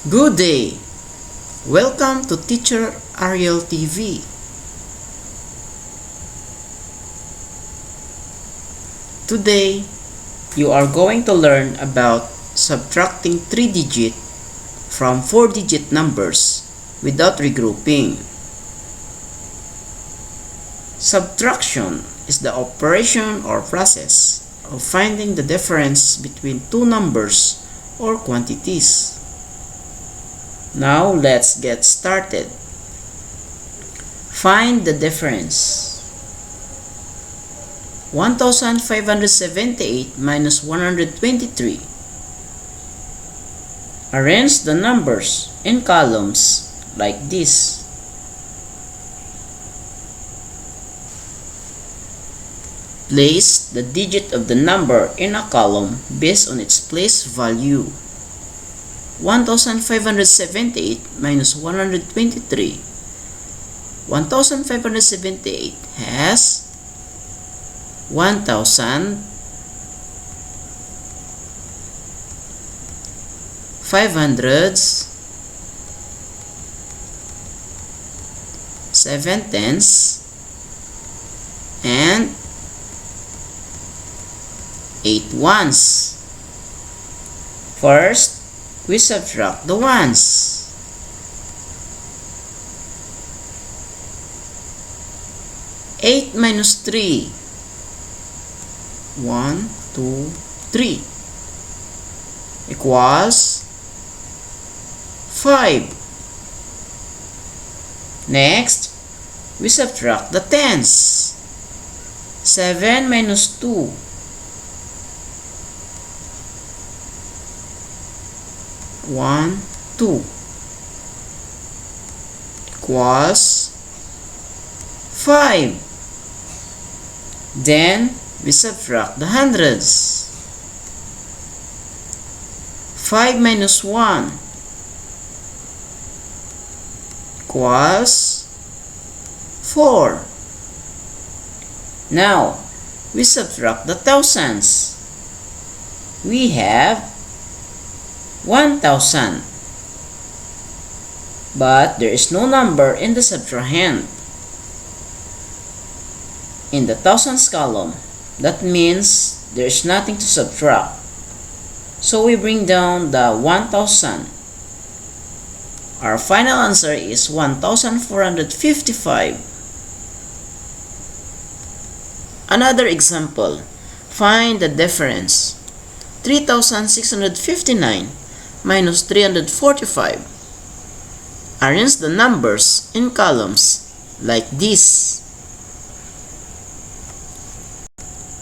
Good day! Welcome to Teacher Ariel TV. Today, you are going to learn about subtracting 3-digit from 4-digit numbers without regrouping. Subtraction is the operation or process of finding the difference between two numbers or quantities. Now let's get started. Find the difference. 1578 minus 123. Arrange the numbers in columns like this. Place the digit of the number in a column based on its place value. 1578 minus 123. 1578 has 1,500s, 7 tenths, and 8 ones. First, we subtract the ones. 8 minus 3. 1, 2, 3 equals 5. Next, we subtract the tens. 7 minus 2. 1, 2 equals 5. Then we subtract the hundreds. 5 minus 1 equals 4. Now we subtract the thousands. We have 1,000, but there is no number in the subtrahend. In the thousands column, that means there is nothing to subtract. So we bring down the 1,000. Our final answer is 1,455. Another example. Find the difference. 3,659 minus 345. Arrange the numbers in columns like this.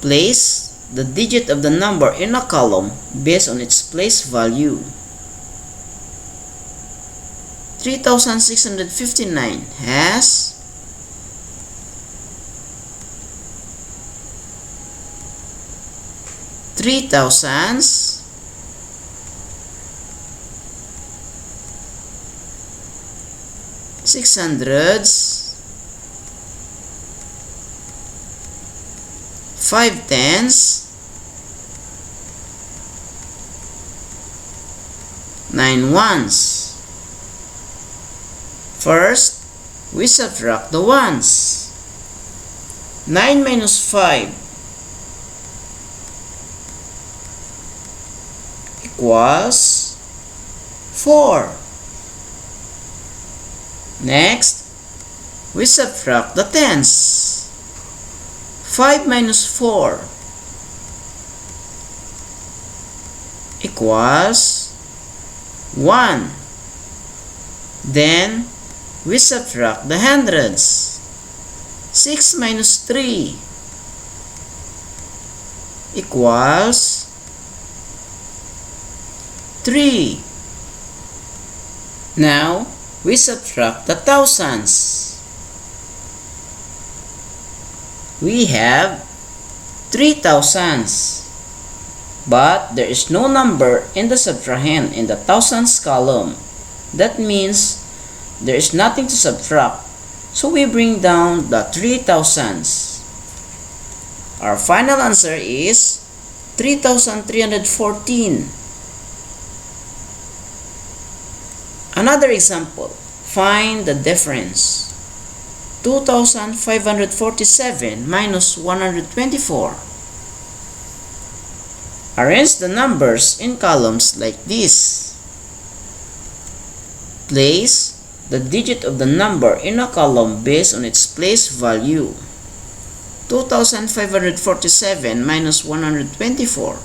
Place the digit of the number in a column based on its place value. 3,659 has 3 thousands, 600s, 5 tens, 9 ones. First, we subtract the ones. 9 minus 5 equals 4. Next, we subtract the tens. 5 minus 4 equals 1. Then, we subtract the hundreds. 6 minus 3 equals 3. Now, we subtract the thousands. We have 3 thousands, but there is no number in the subtrahend in the thousands column. That means there is nothing to subtract, so we bring down the 3 thousands. Our final answer is 3,314. Another example, find the difference. 2,547 minus 124. Arrange the numbers in columns like this. Place the digit of the number in a column based on its place value. 2,547 minus 124.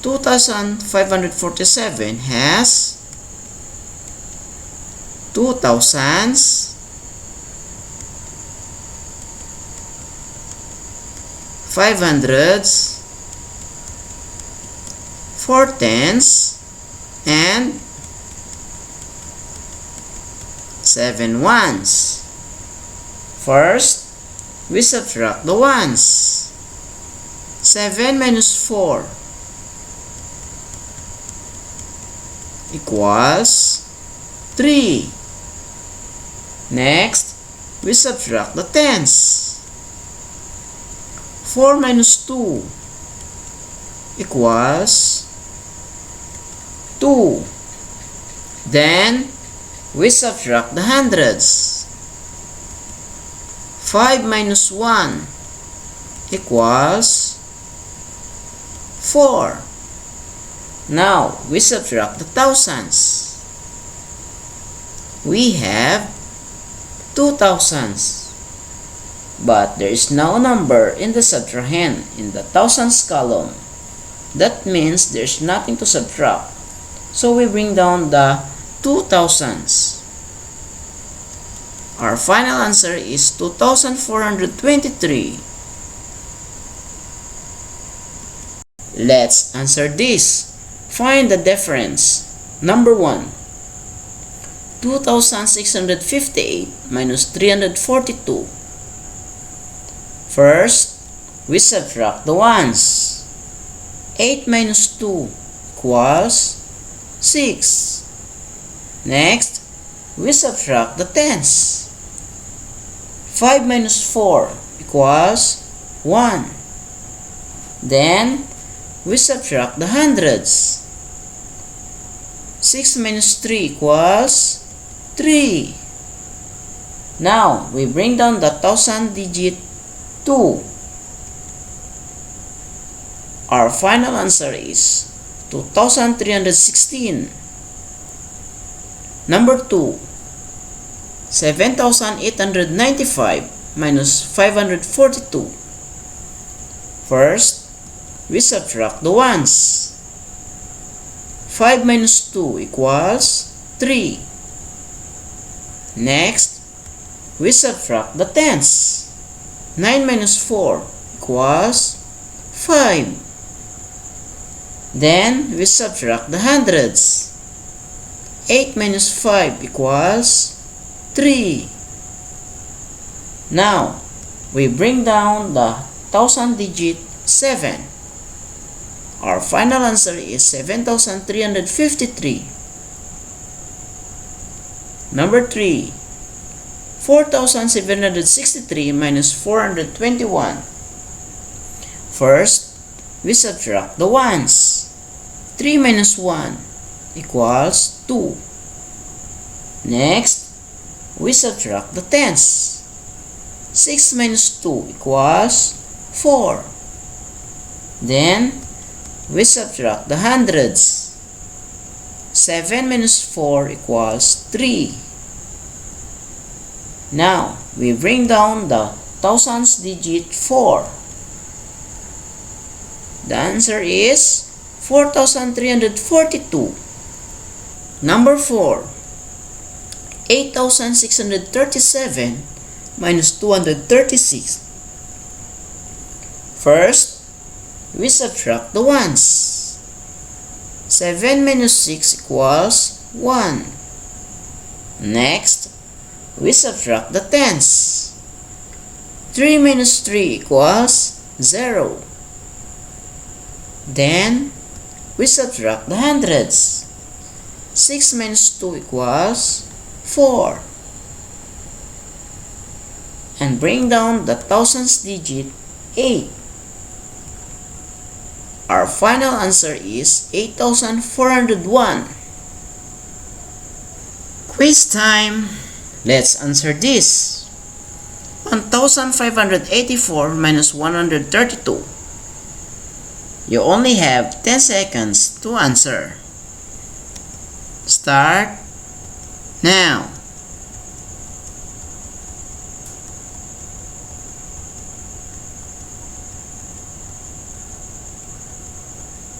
2,547 has 2 thousands, 500s, 4 tens, and 7 ones. First, we subtract the ones. 7 minus 4 equals 3. Next, we subtract the tens. 4 minus 2 equals 2. Then, we subtract the hundreds. 5 minus 1 equals 4. Now, we subtract the thousands. We have 2 thousands. But there is no number in the subtrahend in the thousands column. That means there is nothing to subtract. So we bring down the 2 thousands. Our final answer is 2,423. Let's answer this. Find the difference. Number 1. 2,658 minus 342. First, we subtract the ones. 8 minus 2 equals 6. Next, we subtract the tens. 5 minus 4 equals 1. Then, we subtract the hundreds. 6 minus 3 equals 3. Now, we bring down the thousand digit 2. Our final answer is 2,316. Number 2. 7,895 minus 542. First, we subtract the ones. 5 minus 2 equals 3. Next, we subtract the tens. 9 minus 4 equals 5. Then, we subtract the hundreds. 8 minus 5 equals 3. Now, we bring down the thousand digit 7. Our final answer is 7,353. Number 3. 4,763 minus 421. First, we subtract the ones. 3 minus 1 equals 2. Next, we subtract the tens. 6 minus 2 equals 4. Then, we subtract the hundreds. 7 minus 4 equals 3. Now, we bring down the thousands digit 4. The answer is 4,342. Number 4. 8,637 minus 236. First, we subtract the ones. 7 minus 6 equals 1. Next, we subtract the tens. 3 minus 3 equals 0. Then, we subtract the hundreds. 6 minus 2 equals 4. And bring down the thousands digit 8. Our final answer is 8,401. waste time. Let's answer this. 1584 minus 132. You only have 10 seconds to answer. Start now.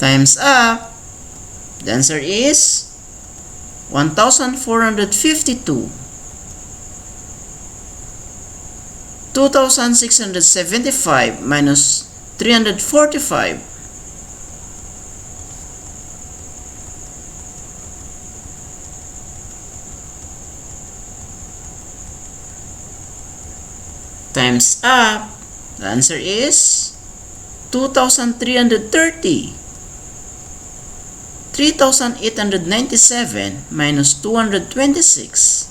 Time's up. The answer is 1452. 2675 minus 345. Time's up. The answer is 2330. 3897 minus 226.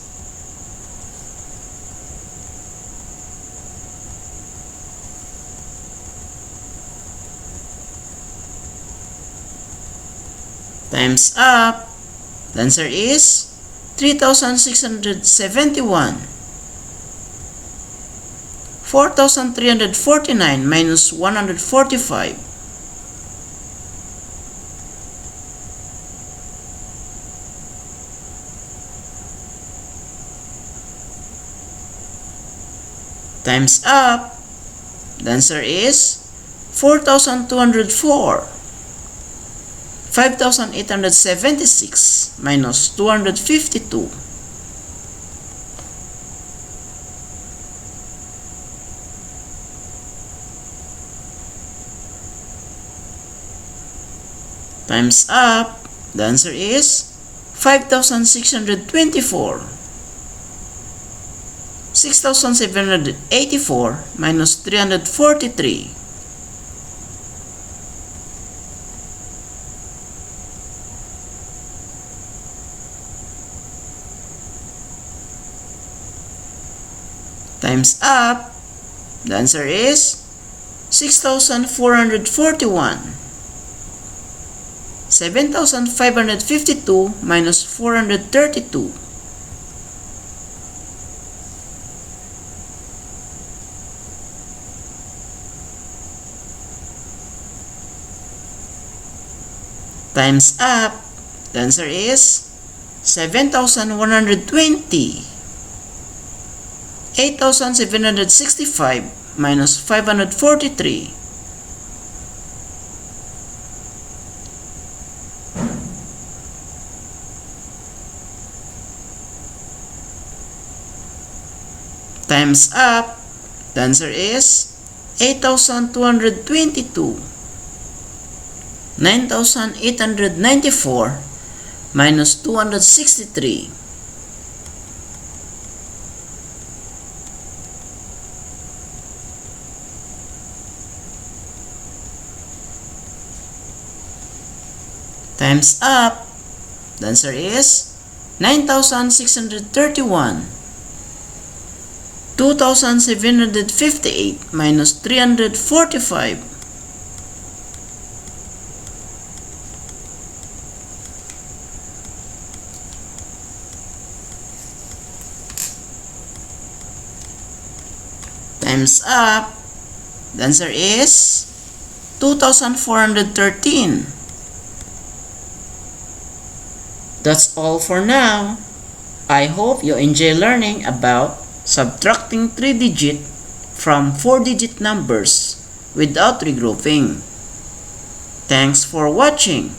Time's up. The answer is 3671. 4349 minus 145. Time's up. The answer is 4204. 5876 minus 252. Time's up. The answer is 5624. 6784 minus 343. Time's up. The answer is 6441. 7552 minus 432. Time's up. The answer is 7120. 8765 minus 543. Time's up. The answer is 8222. 9894 minus 263. Time's up. The answer is 9631. 2758 minus 345. Time's up. The answer is 2413. That's all for now. I hope you enjoy learning about subtracting 3-digit from 4-digit numbers without regrouping. Thanks for watching.